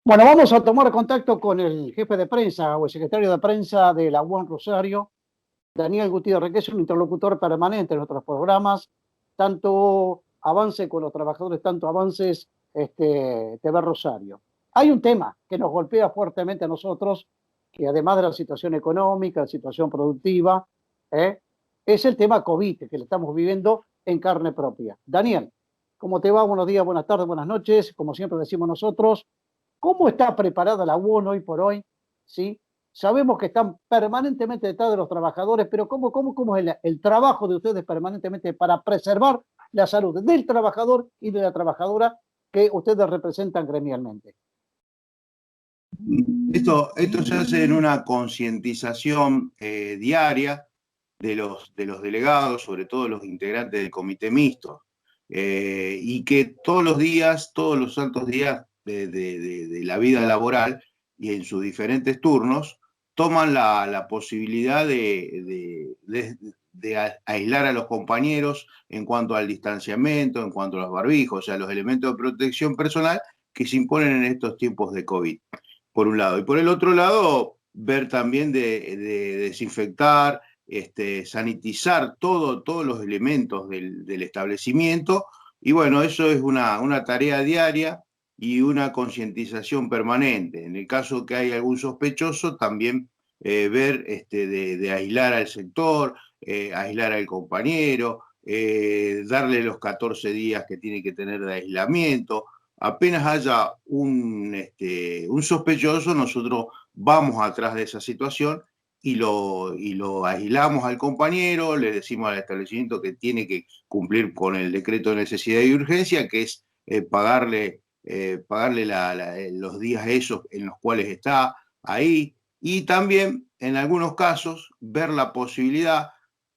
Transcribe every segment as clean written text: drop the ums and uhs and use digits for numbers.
Bueno, vamos a tomar contacto con el jefe de prensa o el secretario de prensa de la UAN Rosario, Daniel Gutiérrez, que es un interlocutor permanente en nuestros programas, tanto avance con los trabajadores, tanto avances TV Rosario. Hay un tema que nos golpea fuertemente a nosotros, que además de la situación económica, la situación productiva, ¿eh? Es el tema COVID, que le estamos viviendo en carne propia. Daniel, ¿cómo te va? Buenos días, buenas tardes, buenas noches. Como siempre decimos nosotros, ¿cómo está preparada la UON hoy por hoy? ¿Sí? Sabemos que están permanentemente detrás de los trabajadores, pero ¿cómo es el trabajo de ustedes permanentemente para preservar la salud del trabajador y de la trabajadora que ustedes representan gremialmente? Esto se hace en una concientización diaria de los delegados, sobre todo los integrantes del comité mixto, y que todos los días, todos los santos días de la vida laboral y en sus diferentes turnos, toman la posibilidad de aislar a los compañeros en cuanto al distanciamiento, en cuanto a los barbijos, o sea, los elementos de protección personal que se imponen en estos tiempos de COVID, por un lado. Y por el otro lado, ver también de desinfectar, sanitizar todos los elementos del establecimiento. Y bueno, eso es una tarea diaria y una concientización permanente. En el caso que hay algún sospechoso, también ver de aislar al sector, aislar al compañero, darle los 14 días que tiene que tener de aislamiento. Apenas haya un sospechoso, nosotros vamos atrás de esa situación y lo aislamos al compañero, le decimos al establecimiento que tiene que cumplir con el decreto de necesidad y urgencia, que es pagarle los días esos en los cuales está ahí, y también en algunos casos ver la posibilidad.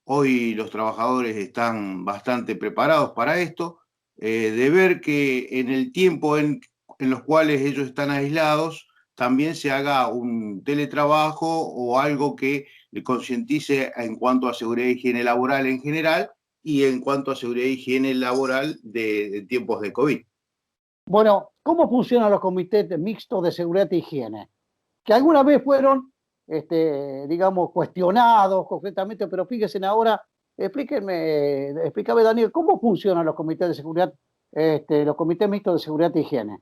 Hoy los trabajadores están bastante preparados para esto, de ver que en el tiempo en los cuales ellos están aislados, también se haga un teletrabajo o algo que le concientice en cuanto a seguridad e higiene laboral en general y en cuanto a seguridad e higiene laboral de tiempos de COVID. Bueno, ¿cómo funcionan los comités mixtos de seguridad e higiene? Que alguna vez fueron, digamos, cuestionados concretamente, pero fíjense ahora, explícame Daniel, ¿cómo funcionan los comités de seguridad, los comités mixtos de seguridad e higiene?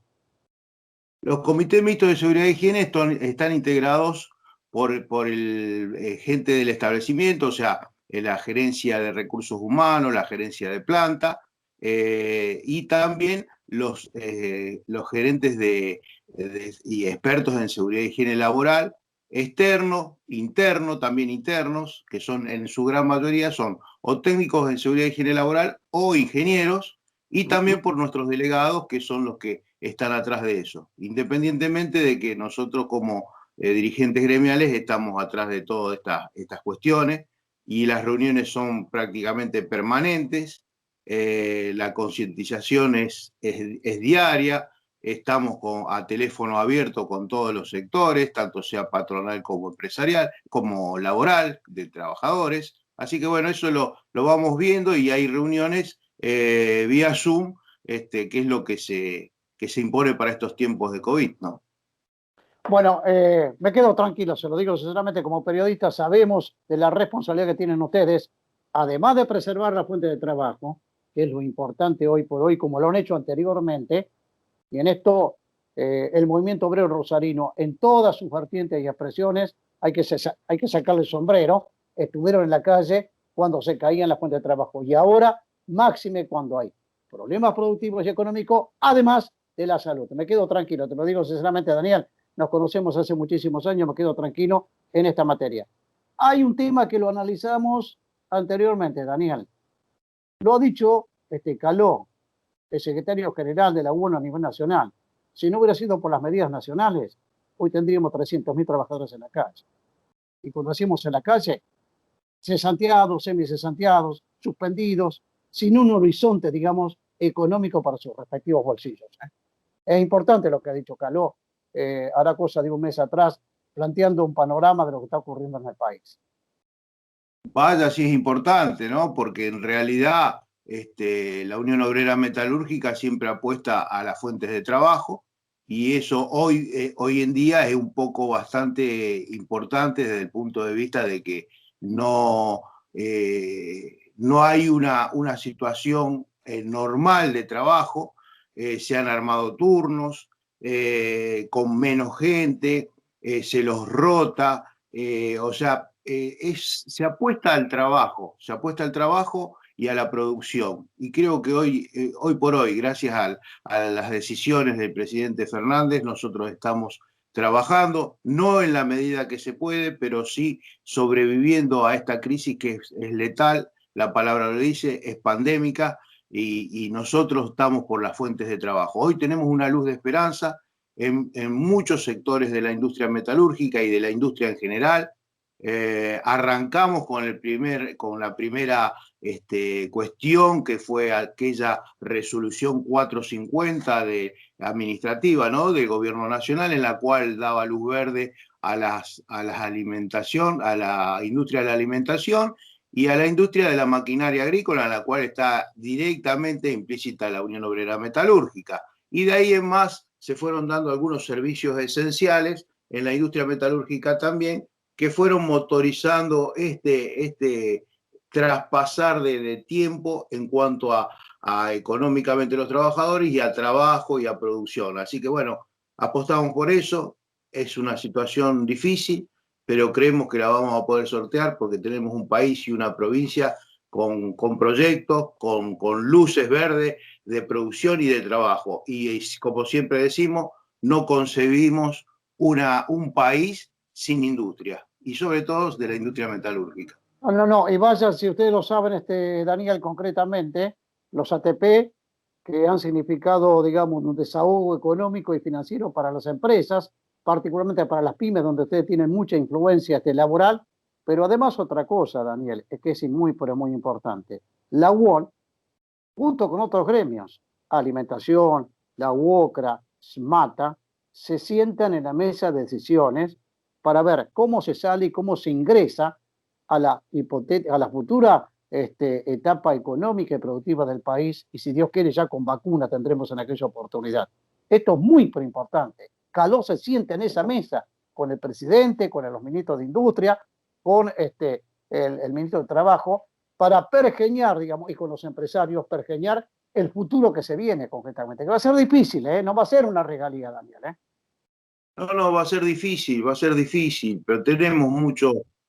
Los comités mixtos de seguridad e higiene están integrados por el gente del establecimiento, o sea, la gerencia de recursos humanos, la gerencia de planta, y también los gerentes y expertos en seguridad e higiene laboral, externo, interno, también internos, que son en su gran mayoría son o técnicos en seguridad e higiene laboral o ingenieros, y también por nuestros delegados, que son los que están atrás de eso, independientemente de que nosotros como dirigentes gremiales estamos atrás de todas estas cuestiones, y las reuniones son prácticamente permanentes, la concientización es diaria, estamos a teléfono abierto con todos los sectores, tanto sea patronal como empresarial, como laboral, de trabajadores. Así que bueno, eso lo vamos viendo, y hay reuniones vía Zoom, que es lo que se impone para estos tiempos de COVID, ¿no? Bueno, me quedo tranquilo, se lo digo sinceramente, como periodistas sabemos de la responsabilidad que tienen ustedes, además de preservar la fuente de trabajo, que es lo importante hoy por hoy, como lo han hecho anteriormente, y en esto el movimiento obrero rosarino, en todas sus vertientes y expresiones, hay que sacarle el sombrero, estuvieron en la calle cuando se caían las fuentes de trabajo, y ahora máxime cuando hay problemas productivos y económicos, además de la salud. Me quedo tranquilo, te lo digo sinceramente, Daniel, nos conocemos hace muchísimos años, me quedo tranquilo en esta materia. Hay un tema que lo analizamos anteriormente, Daniel. Lo ha dicho Caló, el secretario general de la UON a nivel nacional. Si no hubiera sido por las medidas nacionales, hoy tendríamos 300.000 trabajadores en la calle. Y cuando decimos en la calle, cesanteados, semicesanteados, suspendidos, sin un horizonte, digamos, económico para sus respectivos bolsillos. Es importante lo que ha dicho Caló, hará cosa de un mes atrás, planteando un panorama de lo que está ocurriendo en el país. Vaya, sí es importante, ¿no? Porque en realidad la Unión Obrera Metalúrgica siempre apuesta a las fuentes de trabajo, y eso hoy en día es un poco bastante importante desde el punto de vista de que no, no hay una situación normal de trabajo, se han armado turnos con menos gente, se los rota, o sea, se apuesta al trabajo y a la producción. Y creo que hoy por hoy, gracias a las decisiones del presidente Fernández, nosotros estamos trabajando, no en la medida que se puede, pero sí sobreviviendo a esta crisis que es letal, la palabra lo dice, es pandémica, y nosotros estamos por las fuentes de trabajo. Hoy tenemos una luz de esperanza en muchos sectores de la industria metalúrgica y de la industria en general. Arrancamos con la primera cuestión, que fue aquella resolución 450 administrativa, ¿no?, del gobierno nacional, en la cual daba luz verde a la industria de la alimentación y a la industria de la maquinaria agrícola, en la cual está directamente implícita la Unión Obrera Metalúrgica. Y de ahí en más se fueron dando algunos servicios esenciales en la industria metalúrgica también, que fueron motorizando este traspasar de tiempo en cuanto a económicamente los trabajadores y a trabajo y a producción. Así que bueno, apostamos por eso. Es una situación difícil, pero creemos que la vamos a poder sortear porque tenemos un país y una provincia con proyectos, con luces verdes de producción y de trabajo. Y como siempre decimos, no concebimos un país sin industria, y sobre todo de la industria metalúrgica. No, y vaya, si ustedes lo saben, Daniel, concretamente, los ATP, que han significado, digamos, un desahogo económico y financiero para las empresas, particularmente para las pymes, donde ustedes tienen mucha influencia laboral, pero además otra cosa, Daniel, es que es muy, pero muy importante. La UOL, junto con otros gremios, alimentación, la UOCRA, SMATA, se sientan en la mesa de decisiones para ver cómo se sale y cómo se ingresa a la futura etapa económica y productiva del país, y si Dios quiere ya con vacuna tendremos en aquella oportunidad. Esto es muy importante. Caló se sienta en esa mesa con el presidente, con los ministros de Industria, con el ministro de Trabajo, para pergeñar, digamos, y con los empresarios, pergeñar el futuro que se viene concretamente. Que va a ser difícil, no va a ser una regalía, Daniel. No, va a ser difícil, pero tenemos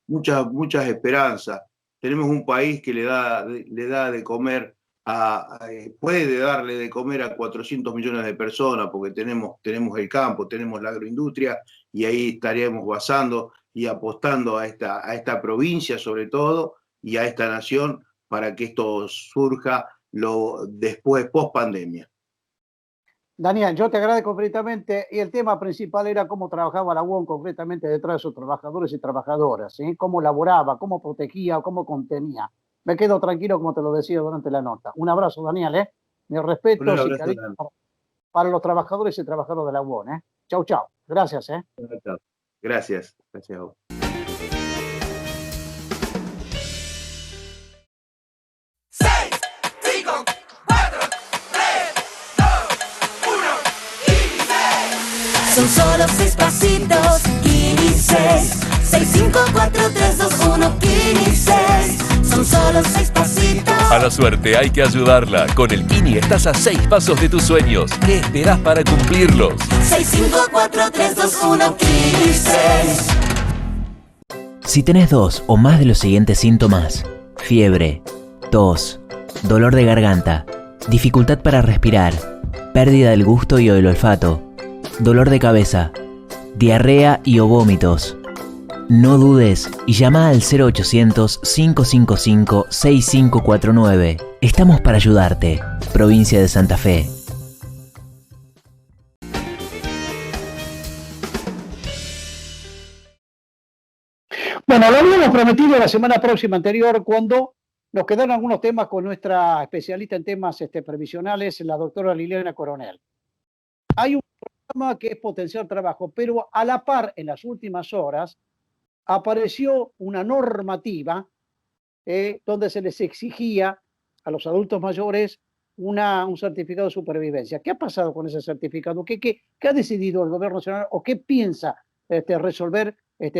muchas esperanzas. Tenemos un país que le da de comer puede darle de comer a 400 millones de personas, porque tenemos el campo, tenemos la agroindustria, y ahí estaríamos basando y apostando a esta provincia sobre todo, y a esta nación, para que esto surja después, post pandemia. Daniel, yo te agradezco completamente, y el tema principal era cómo trabajaba la UON concretamente detrás de sus trabajadores y trabajadoras, ¿sí? Cómo laboraba, cómo protegía, cómo contenía. Me quedo tranquilo, como te lo decía durante la nota. Un abrazo, Daniel, Mi respeto y cariño para los trabajadores y trabajadoras de la UON, Chau, chau. Gracias, Gracias a vos. 6, 5, 4, 3, 2, 1, ¡Inicie! Son solo 6 pasitos, ¡Inicie! 6, 5, 4, 3, 2, 1, ¡Inicie! Son solo 6 pasitos. A la suerte hay que ayudarla. Con el Kini estás a 6 pasos de tus sueños. ¿Qué esperás para cumplirlos? 6, 5, 4, 3, 2, 1, ¡Inicie! Si tenés 2 o más de los siguientes síntomas: fiebre, tos, dolor de garganta, dificultad para respirar, pérdida del gusto y el olfato, dolor de cabeza, diarrea y o vómitos, no dudes y llama al 0800-555-6549. Estamos para ayudarte. Provincia de Santa Fe. Bueno, lo habíamos prometido la semana próxima anterior, cuando nos quedaron algunos temas con nuestra especialista en temas previsionales, la doctora Liliana Coronel. Hay un programa que es Potenciar Trabajo, pero a la par, en las últimas horas, apareció una normativa donde se les exigía a los adultos mayores un certificado de supervivencia. ¿Qué ha pasado con ese certificado? ¿Qué ha decidido el Gobierno Nacional o qué piensa resolver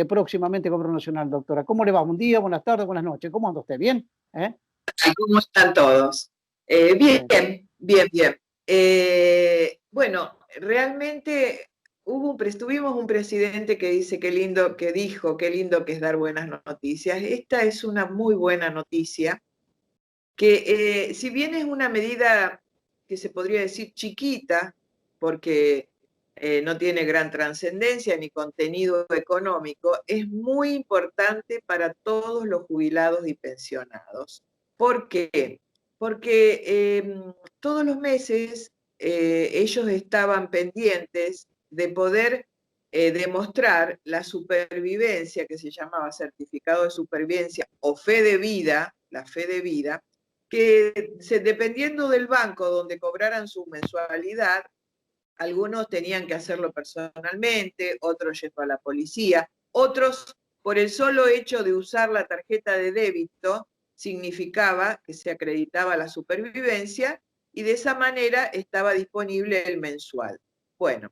próximamente el Gobierno Nacional, doctora? ¿Cómo le va? Buen día, buenas tardes, buenas noches. ¿Cómo anda usted? ¿Bien? ¿Cómo están todos? Bien, bien, bien. Bueno, realmente tuvimos un presidente que dijo qué lindo que es dar buenas noticias. Esta es una muy buena noticia, que si bien es una medida que se podría decir chiquita, porque no tiene gran trascendencia ni contenido económico, es muy importante para todos los jubilados y pensionados. ¿Por qué? Porque todos los meses ellos estaban pendientes de poder demostrar la supervivencia, que se llamaba certificado de supervivencia o fe de vida, la fe de vida, que dependiendo del banco donde cobraran su mensualidad, algunos tenían que hacerlo personalmente, otros yendo a la policía, otros por el solo hecho de usar la tarjeta de débito significaba que se acreditaba la supervivencia y de esa manera estaba disponible el mensual. Bueno,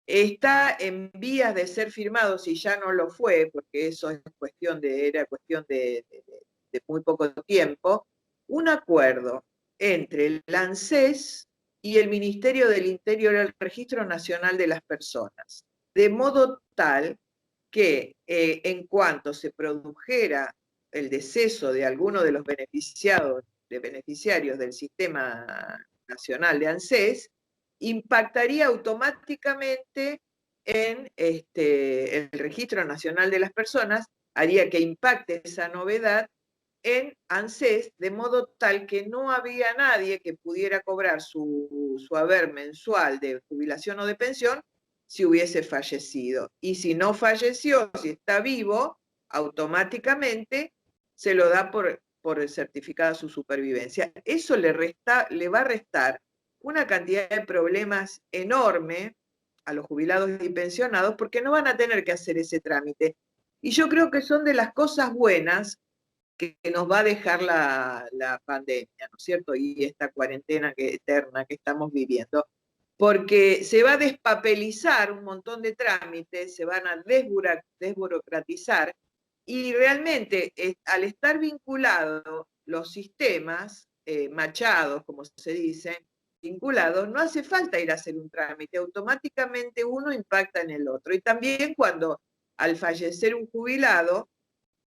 está en vías de ser firmado, si ya no lo fue, porque eso era cuestión de muy poco tiempo, un acuerdo entre el ANSES y el Ministerio del Interior, el Registro Nacional de las Personas, de modo tal que en cuanto se produjera el deceso de alguno de los beneficiarios del Sistema Nacional de ANSES, impactaría automáticamente en el Registro Nacional de las Personas, haría que impacte esa novedad en ANSES, de modo tal que no había nadie que pudiera cobrar su haber mensual de jubilación o de pensión si hubiese fallecido. Y si no falleció, si está vivo, automáticamente se lo da por el certificado de su supervivencia. Eso le va a restar una cantidad de problemas enorme a los jubilados y pensionados porque no van a tener que hacer ese trámite. Y yo creo que son de las cosas buenas que nos va a dejar la pandemia, ¿no es cierto? Y esta cuarentena eterna que estamos viviendo. Porque se va a despapelizar un montón de trámites, se van a desburocratizar y realmente al estar vinculados los sistemas, machados, como se dice, vinculados, no hace falta ir a hacer un trámite, automáticamente uno impacta en el otro. Y también cuando al fallecer un jubilado,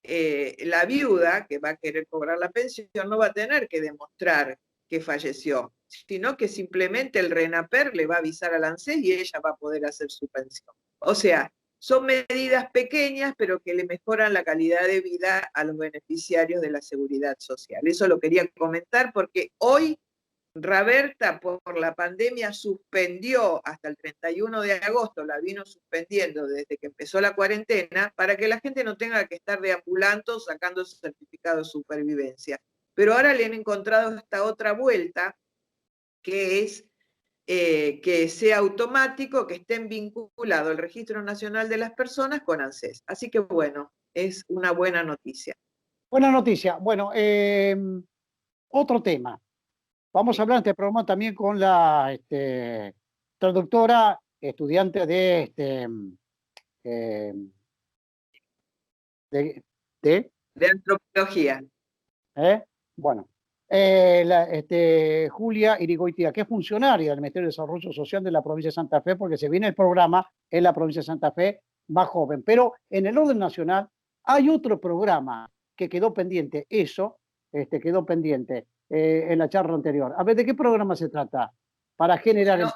la viuda que va a querer cobrar la pensión no va a tener que demostrar que falleció, sino que simplemente el RENAPER le va a avisar al ANSES y ella va a poder hacer su pensión. O sea, son medidas pequeñas, pero que le mejoran la calidad de vida a los beneficiarios de la seguridad social. Eso lo quería comentar porque hoy Raberta, por la pandemia, suspendió hasta el 31 de agosto, la vino suspendiendo desde que empezó la cuarentena, para que la gente no tenga que estar deambulando sacando su certificado de supervivencia. Pero ahora le han encontrado esta otra vuelta, que es que sea automático, que estén vinculados el Registro Nacional de las Personas con ANSES. Así que bueno, es una buena noticia. Buena noticia. Bueno, otro tema. Vamos a hablar en este programa también con la traductora, estudiante de antropología. Bueno, Julia Irigoitia, que es funcionaria del Ministerio de Desarrollo Social de la provincia de Santa Fe, porque se viene el programa en la provincia de Santa Fe más joven. Pero en el orden nacional hay otro programa que quedó pendiente, quedó pendiente en la charla anterior. A ver, ¿de qué programa se trata? Para generar... No,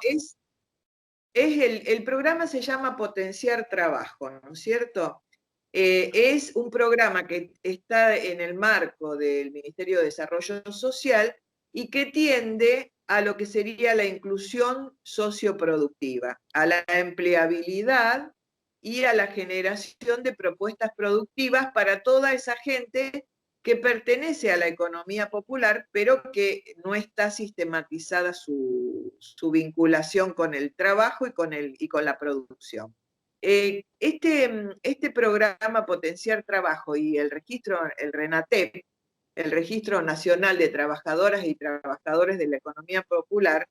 el programa se llama Potenciar Trabajo, ¿no es cierto? Es un programa que está en el marco del Ministerio de Desarrollo Social y que tiende a lo que sería la inclusión socioproductiva, a la empleabilidad y a la generación de propuestas productivas para toda esa gente que pertenece a la economía popular, pero que no está sistematizada su vinculación con el trabajo y con la producción. Este programa Potenciar Trabajo y el registro, el RENATEP, el Registro Nacional de Trabajadoras y Trabajadores de la Economía Popular,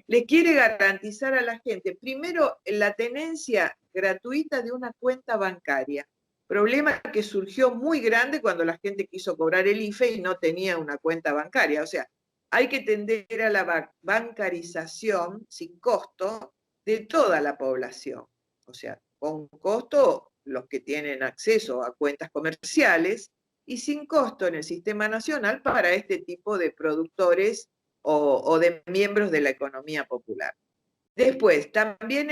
le quiere garantizar a la gente, primero, la tenencia gratuita de una cuenta bancaria. Problema que surgió muy grande cuando la gente quiso cobrar el IFE y no tenía una cuenta bancaria. O sea, hay que tender a la bancarización sin costo de toda la población. O sea, con costo los que tienen acceso a cuentas comerciales y sin costo en el sistema nacional para este tipo de productores o de miembros de la economía popular. Después, también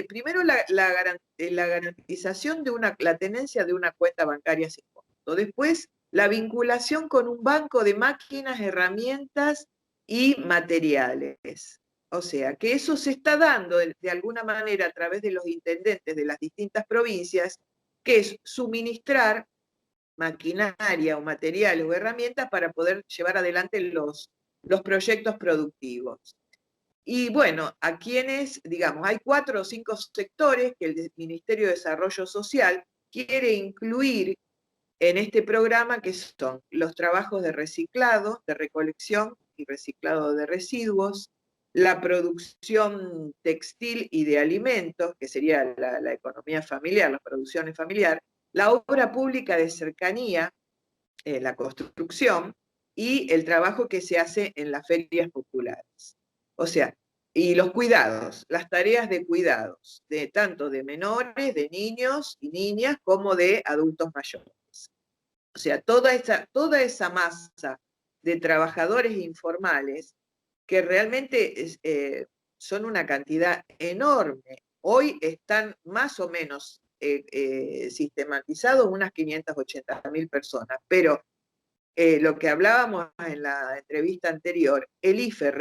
primero la garantización de la tenencia de una cuenta bancaria sin costo. Después, la vinculación con un banco de máquinas, herramientas y materiales. O sea, que eso se está dando de alguna manera a través de los intendentes de las distintas provincias, que es suministrar maquinaria o materiales o herramientas para poder llevar adelante los proyectos productivos. Y bueno, a quienes, digamos, hay 4 o 5 sectores que el Ministerio de Desarrollo Social quiere incluir en este programa, que son los trabajos de reciclado, de recolección y reciclado de residuos, la producción textil y de alimentos, que sería la economía familiar, la producción familiar, la obra pública de cercanía, la construcción, y el trabajo que se hace en las ferias populares. O sea, y los cuidados, las tareas de cuidados, tanto de menores, de niños y niñas, como de adultos mayores. O sea, toda esa masa de trabajadores informales que realmente son una cantidad enorme. Hoy están más o menos sistematizados unas 580.000 personas, pero lo que hablábamos en la entrevista anterior, el IFE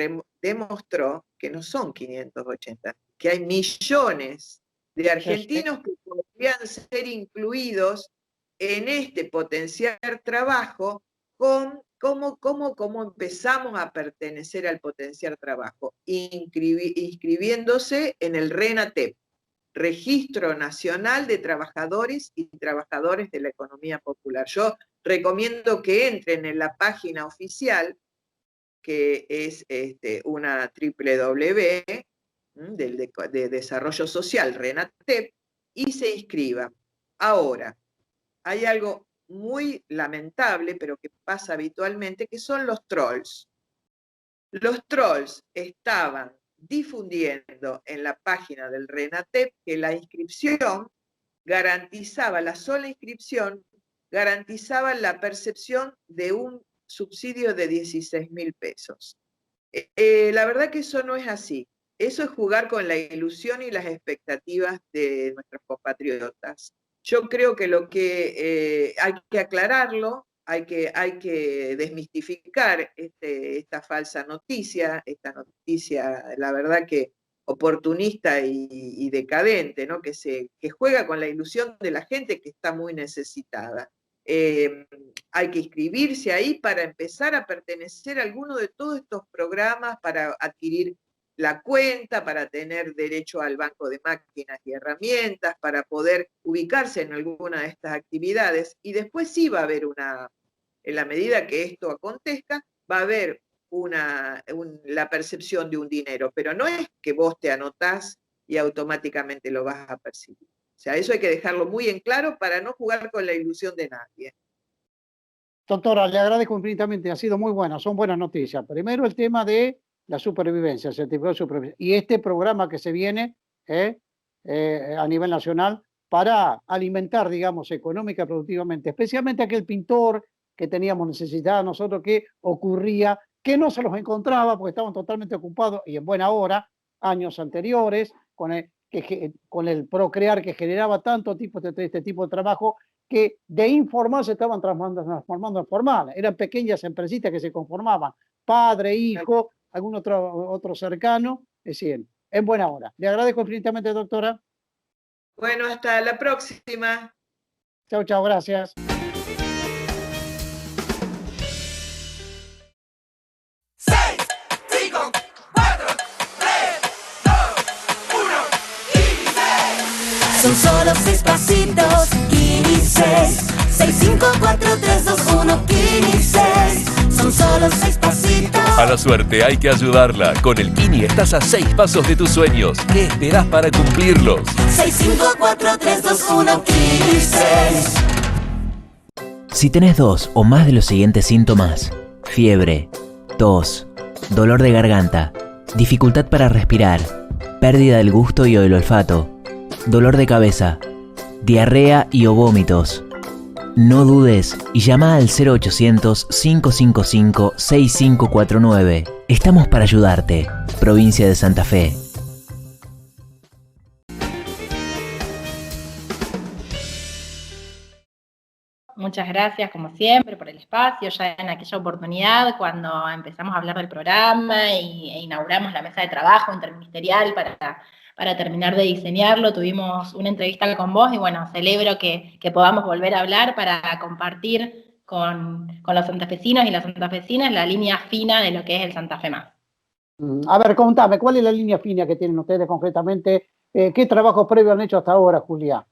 demostró que no son 580, que hay millones de argentinos que podrían ser incluidos en este potenciar trabajo cómo empezamos a pertenecer al potenciar trabajo, inscribiéndose en el RENATEP, Registro Nacional de Trabajadores y Trabajadores de la Economía Popular. Yo recomiendo que entren en la página oficial, que es una www de Desarrollo Social, RENATEP, y se inscriban. Ahora, hay algo muy lamentable, pero que pasa habitualmente, que son los trolls. Los trolls estaban difundiendo en la página del RENATEP que la inscripción garantizaba, la sola inscripción garantizaba la percepción de un subsidio de 16.000 pesos. La verdad que eso no es así. Eso es jugar con la ilusión y las expectativas de nuestros compatriotas. Yo creo que lo que hay que aclararlo, hay que desmistificar esta falsa noticia, esta noticia, la verdad que oportunista y decadente, ¿no? que juega con la ilusión de la gente que está muy necesitada. Hay que inscribirse ahí para empezar a pertenecer a alguno de todos estos programas, para adquirir la cuenta, para tener derecho al banco de máquinas y herramientas, para poder ubicarse en alguna de estas actividades, y después sí va a haber en la medida que esto acontezca, va a haber la percepción de un dinero, pero no es que vos te anotás y automáticamente lo vas a percibir. O sea, eso hay que dejarlo muy en claro para no jugar con la ilusión de nadie. Doctora, le agradezco infinitamente, ha sido muy buena, son buenas noticias. Primero el tema de la supervivencia, el certificado de supervivencia, y este programa que se viene a nivel nacional para alimentar, digamos, económica, productivamente, especialmente aquel pintor que teníamos necesidad nosotros, que ocurría, que no se los encontraba porque estaban totalmente ocupados y en buena hora, años anteriores, con el procrear que generaba tanto este tipo de trabajo, que de informal se estaban transformando en formal. Eran pequeñas empresitas que se conformaban, padre, hijo, algún otro cercano, es decir, en buena hora. Le agradezco infinitamente, doctora. Bueno, hasta la próxima. Chao, chao, gracias. Son solo 6 pasitos y 6. 654-321-15. Son solo 6 pasitos. A la suerte hay que ayudarla. Con el Kini estás a 6 pasos de tus sueños. ¿Qué esperás para cumplirlos? 654-321-15. Si tenés 2 o más de los siguientes síntomas: fiebre, tos, dolor de garganta, dificultad para respirar, pérdida del gusto y el olfato, dolor de cabeza, diarrea y o vómitos, no dudes y llama al 0800-555-6549. Estamos para ayudarte. Provincia de Santa Fe. Muchas gracias, como siempre, por el espacio. Ya en aquella oportunidad, cuando empezamos a hablar del programa e inauguramos la mesa de trabajo interministerial para terminar de diseñarlo, tuvimos una entrevista con vos y bueno, celebro que podamos volver a hablar para compartir con los santafesinos y las santafesinas la línea fina de lo que es el Santa Fe Más. A ver, contame, ¿cuál es la línea fina que tienen ustedes concretamente? ¿Qué trabajo previo han hecho hasta ahora, Julia?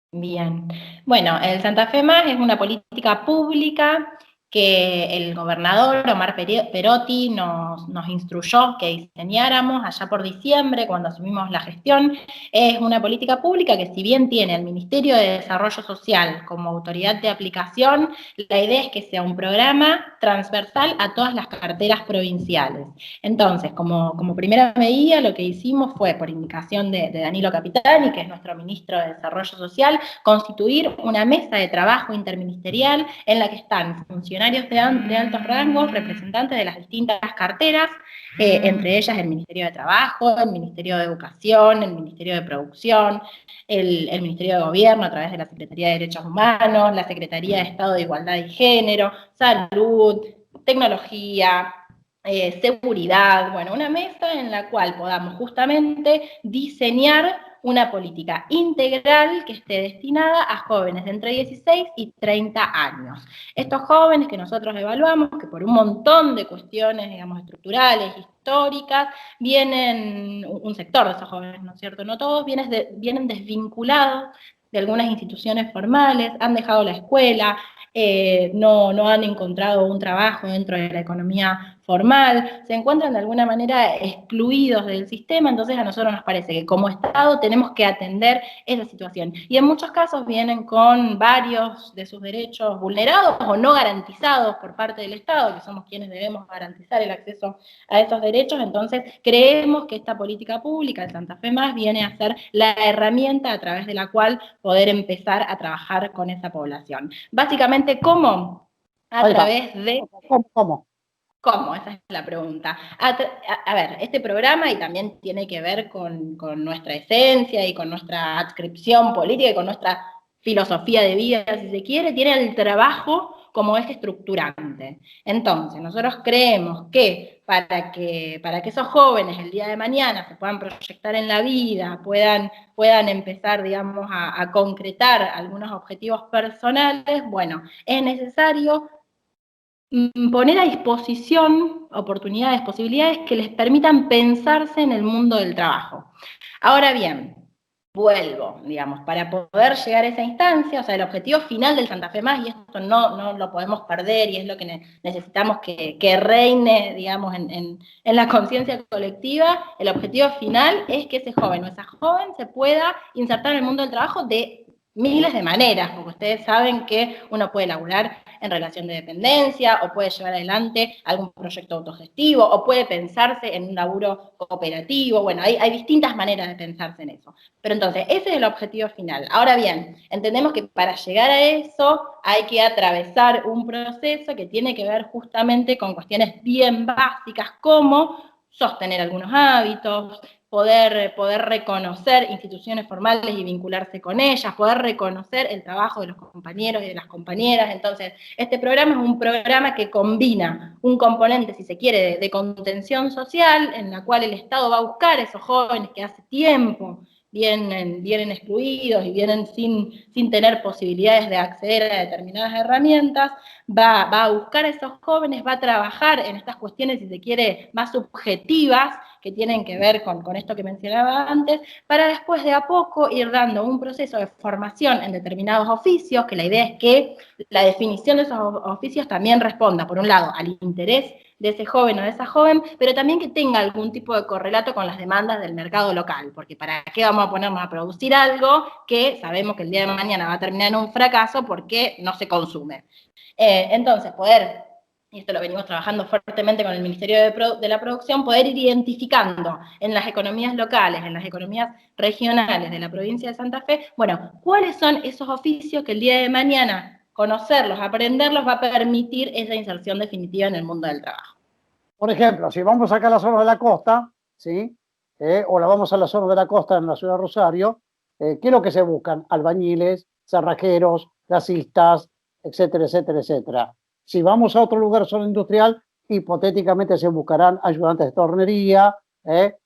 Bien, bueno, el Santa Fe Más es una política pública que el gobernador Omar Perotti nos instruyó que diseñáramos allá por diciembre, cuando asumimos la gestión. Es una política pública que, si bien tiene el Ministerio de Desarrollo Social como autoridad de aplicación, la idea es que sea un programa transversal a todas las carteras provinciales. Entonces, como primera medida, lo que hicimos fue, por indicación de Danilo Capitani, que es nuestro ministro de Desarrollo Social, constituir una mesa de trabajo interministerial en la que están funcionarios de altos rangos, representantes de las distintas carteras, entre ellas el Ministerio de Trabajo, el Ministerio de Educación, el Ministerio de Producción, el Ministerio de Gobierno a través de la Secretaría de Derechos Humanos, la Secretaría de Estado de Igualdad y Género, Salud, Tecnología, Seguridad. Bueno, una mesa en la cual podamos justamente diseñar una política integral que esté destinada a jóvenes de entre 16 y 30 años. Estos jóvenes que nosotros evaluamos, que por un montón de cuestiones, digamos, estructurales, históricas, un sector de esos jóvenes, ¿no es cierto?, no todos, vienen desvinculados de algunas instituciones formales, han dejado la escuela, no han encontrado un trabajo dentro de la economía formal, se encuentran de alguna manera excluidos del sistema. Entonces a nosotros nos parece que como Estado tenemos que atender esa situación. Y en muchos casos vienen con varios de sus derechos vulnerados o no garantizados por parte del Estado, que somos quienes debemos garantizar el acceso a esos derechos. Entonces creemos que esta política pública, el Santa Fe Más, viene a ser la herramienta a través de la cual poder empezar a trabajar con esa población. Básicamente, ¿cómo? A través de... ¿Cómo? Esa es la pregunta. A ver, este programa, y también tiene que ver con nuestra esencia y con nuestra adscripción política y con nuestra filosofía de vida, si se quiere, tiene el trabajo como eje estructurante. Entonces, nosotros creemos que para que esos jóvenes el día de mañana se puedan proyectar en la vida, puedan empezar, digamos, a concretar algunos objetivos personales, bueno, es necesario poner a disposición oportunidades, posibilidades que les permitan pensarse en el mundo del trabajo. Ahora bien, vuelvo, digamos, para poder llegar a esa instancia, o sea, el objetivo final del Santa Fe Más, y esto no lo podemos perder, y es lo que necesitamos que reine, digamos, en la conciencia colectiva, el objetivo final es que ese joven o esa joven se pueda insertar en el mundo del trabajo de miles de maneras, porque ustedes saben que uno puede laburar en relación de dependencia, o puede llevar adelante algún proyecto autogestivo, o puede pensarse en un laburo cooperativo. Bueno, hay distintas maneras de pensarse en eso. Pero entonces, ese es el objetivo final. Ahora bien, entendemos que para llegar a eso hay que atravesar un proceso que tiene que ver justamente con cuestiones bien básicas, como sostener algunos hábitos, poder reconocer instituciones formales y vincularse con ellas, poder reconocer el trabajo de los compañeros y de las compañeras. Entonces, este programa es un programa que combina un componente, si se quiere, de contención social, en la cual el Estado va a buscar a esos jóvenes que hace tiempo vienen excluidos y vienen sin tener posibilidades de acceder a determinadas herramientas, va a buscar a esos jóvenes, va a trabajar en estas cuestiones, si se quiere, más subjetivas, que tienen que ver con esto que mencionaba antes, para después de a poco ir dando un proceso de formación en determinados oficios, que la idea es que la definición de esos oficios también responda, por un lado, al interés de ese joven o de esa joven, pero también que tenga algún tipo de correlato con las demandas del mercado local, porque ¿para qué vamos a ponernos a producir algo que sabemos que el día de mañana va a terminar en un fracaso porque no se consume? Entonces, y esto lo venimos trabajando fuertemente con el Ministerio de la Producción, poder ir identificando en las economías locales, en las economías regionales de la provincia de Santa Fe, bueno, cuáles son esos oficios que el día de mañana conocerlos, aprenderlos, va a permitir esa inserción definitiva en el mundo del trabajo. Por ejemplo, si vamos acá a la zona de la costa, ¿sí? O la vamos a la zona de la costa en la ciudad de Rosario, ¿qué es lo que se buscan? Albañiles, cerrajeros, gasistas, etcétera, etcétera, etcétera. Si vamos a otro lugar, zona industrial, hipotéticamente se buscarán ayudantes de tornería,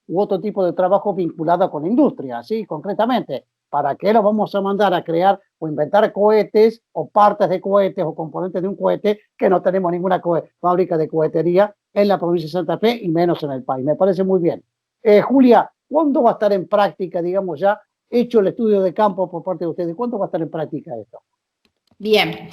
u otro tipo de trabajo vinculado con la industria, ¿sí? Concretamente, ¿para qué lo vamos a mandar a crear o inventar cohetes o partes de cohetes o componentes de un cohete que no tenemos ninguna fábrica de cohetería en la provincia de Santa Fe y menos en el país? Me parece muy bien. Julia, ¿cuándo va a estar en práctica, digamos ya, hecho el estudio de campo por parte de ustedes? ¿Cuándo va a estar en práctica esto? Bien,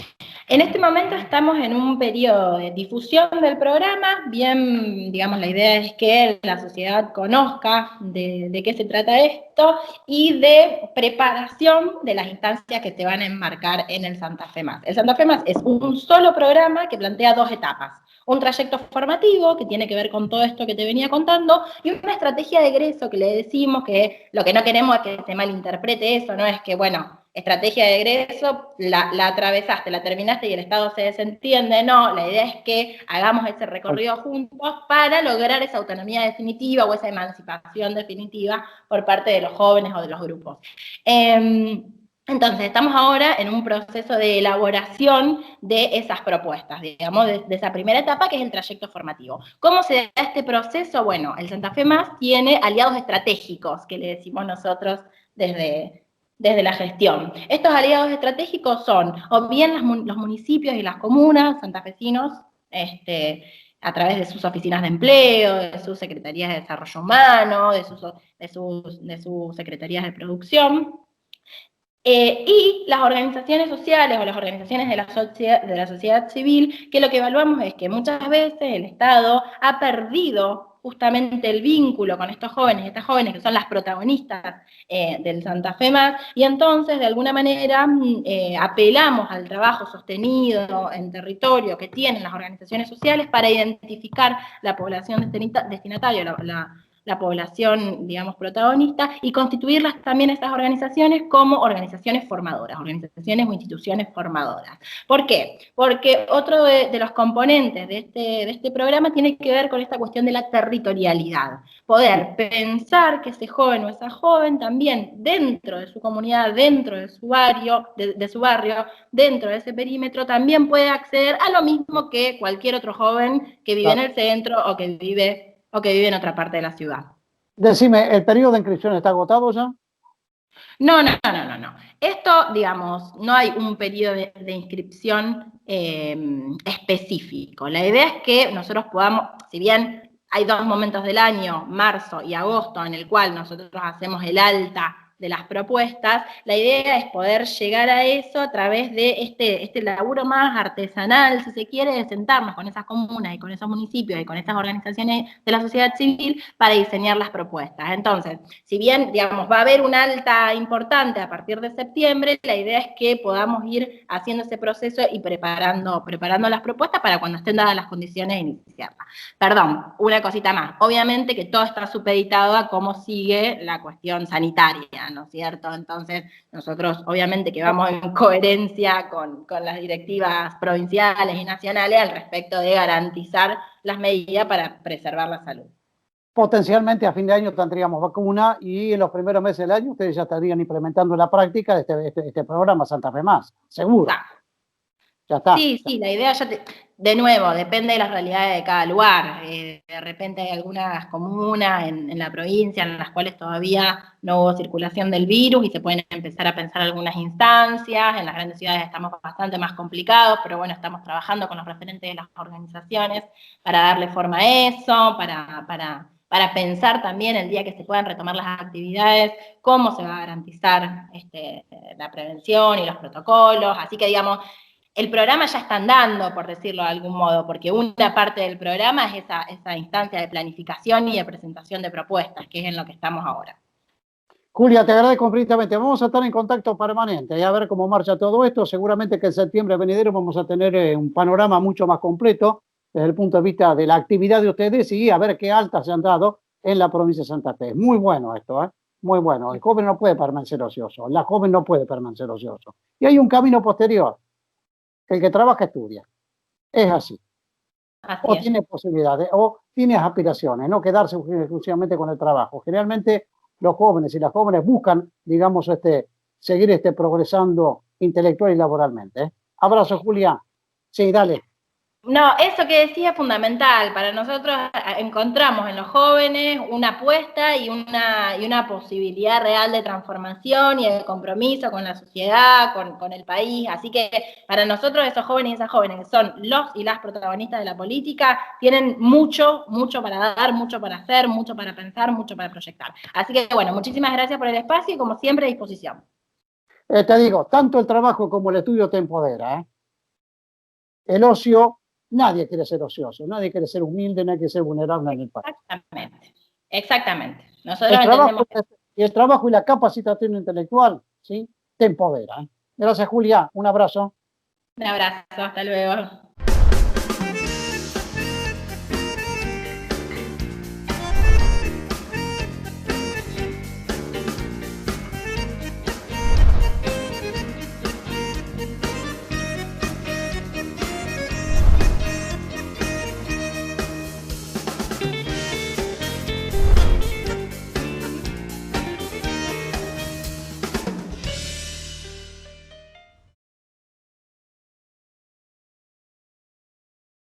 en este momento estamos en un periodo de difusión del programa, bien, digamos, la idea es que la sociedad conozca de qué se trata esto y de preparación de las instancias que se van a enmarcar en el Santa Fe Más. El Santa Fe Más es un solo programa que plantea 2 etapas. Un trayecto formativo que tiene que ver con todo esto que te venía contando y una estrategia de egreso que le decimos que lo que no queremos es que se malinterprete eso, no es que, bueno, estrategia de egreso, la atravesaste, la terminaste y el Estado se desentiende. No, la idea es que hagamos ese recorrido juntos para lograr esa autonomía definitiva o esa emancipación definitiva por parte de los jóvenes o de los grupos. Entonces, estamos ahora en un proceso de elaboración de esas propuestas, digamos, de esa primera etapa que es el trayecto formativo. ¿Cómo se da este proceso? Bueno, el Santa Fe Más tiene aliados estratégicos, que le decimos nosotros desde la gestión. Estos aliados estratégicos son o bien los municipios y las comunas santafesinos, a través de sus oficinas de empleo, de sus secretarías de desarrollo humano, de sus secretarías de producción, y las organizaciones sociales o las organizaciones de la sociedad civil, que lo que evaluamos es que muchas veces el Estado ha perdido justamente el vínculo con estos jóvenes, estas jóvenes que son las protagonistas del Santa Fe Más, y entonces de alguna manera apelamos al trabajo sostenido en territorio que tienen las organizaciones sociales para identificar la población destinataria, la población, digamos, protagonista, y constituirlas también estas organizaciones como organizaciones formadoras, organizaciones o instituciones formadoras. ¿Por qué? Porque otro de los componentes de este programa tiene que ver con esta cuestión de la territorialidad. Poder pensar que ese joven o esa joven también dentro de su comunidad, dentro de su barrio, dentro de ese perímetro, también puede acceder a lo mismo que cualquier otro joven que vive en el centro o que vive en otra parte de la ciudad. Decime, ¿el periodo de inscripción está agotado ya? No. Esto, digamos, no hay un periodo de inscripción específico. La idea es que nosotros podamos, si bien hay 2 momentos del año, marzo y agosto, en el cual nosotros hacemos el alta de las propuestas, la idea es poder llegar a eso a través de este laburo más artesanal, si se quiere, de sentarnos con esas comunas y con esos municipios y con estas organizaciones de la sociedad civil para diseñar las propuestas. Entonces, si bien, digamos, va a haber una alta importante a partir de septiembre, la idea es que podamos ir haciendo ese proceso y preparando las propuestas para cuando estén dadas las condiciones de iniciarlas. Perdón, una cosita más. Obviamente que todo está supeditado a cómo sigue la cuestión sanitaria, ¿no es cierto? Entonces, nosotros obviamente que vamos en coherencia con las directivas provinciales y nacionales al respecto de garantizar las medidas para preservar la salud. Potencialmente a fin de año tendríamos vacuna y en los primeros meses del año ustedes ya estarían implementando en la práctica este programa Santa Fe Más, seguro. Ya está. Sí, sí, la idea de nuevo, depende de las realidades de cada lugar. De repente hay algunas comunas en la provincia en las cuales todavía no hubo circulación del virus y se pueden empezar a pensar algunas instancias. En las grandes ciudades estamos bastante más complicados, pero bueno, estamos trabajando con los referentes de las organizaciones para darle forma a eso, para pensar también el día que se puedan retomar las actividades, cómo se va a garantizar la prevención y los protocolos. Así que, digamos, el programa ya está andando, por decirlo de algún modo, porque una parte del programa es esa instancia de planificación y de presentación de propuestas, que es en lo que estamos ahora. Julia, te agradezco infinitamente. Vamos a estar en contacto permanente y a ver cómo marcha todo esto. Seguramente que en septiembre venidero vamos a tener un panorama mucho más completo desde el punto de vista de la actividad de ustedes y a ver qué altas se han dado en la provincia de Santa Fe. Muy bueno esto, ¿eh? Muy bueno. El joven no puede permanecer ocioso, la joven no puede permanecer ocioso. Y hay un camino posterior. El que trabaja estudia. Es así. Así O es. tiene posibilidades, o tiene aspiraciones, no quedarse exclusivamente con el trabajo. Generalmente los jóvenes y las jóvenes buscan, digamos, seguir progresando intelectual y laboralmente. ¿Eh? Abrazo, Julia. Sí, dale. No, eso que decía es fundamental. Para nosotros encontramos en los jóvenes una apuesta y una posibilidad real de transformación y de compromiso con la sociedad, con el país. Así que para nosotros esos jóvenes y esas jóvenes que son los y las protagonistas de la política tienen mucho, mucho para dar, mucho para hacer, mucho para pensar, mucho para proyectar. Así que bueno, muchísimas gracias por el espacio y como siempre a disposición. Te digo, tanto el trabajo como el estudio te empodera. ¿Eh? El ocio, nadie quiere ser ocioso, nadie quiere ser humilde, nadie quiere ser vulnerable en el país. Exactamente, exactamente. Nosotros entendemos que... El trabajo y la capacitación intelectual, ¿sí? Te empodera. ¿Eh? Gracias, Julia. Un abrazo. Un abrazo, hasta luego.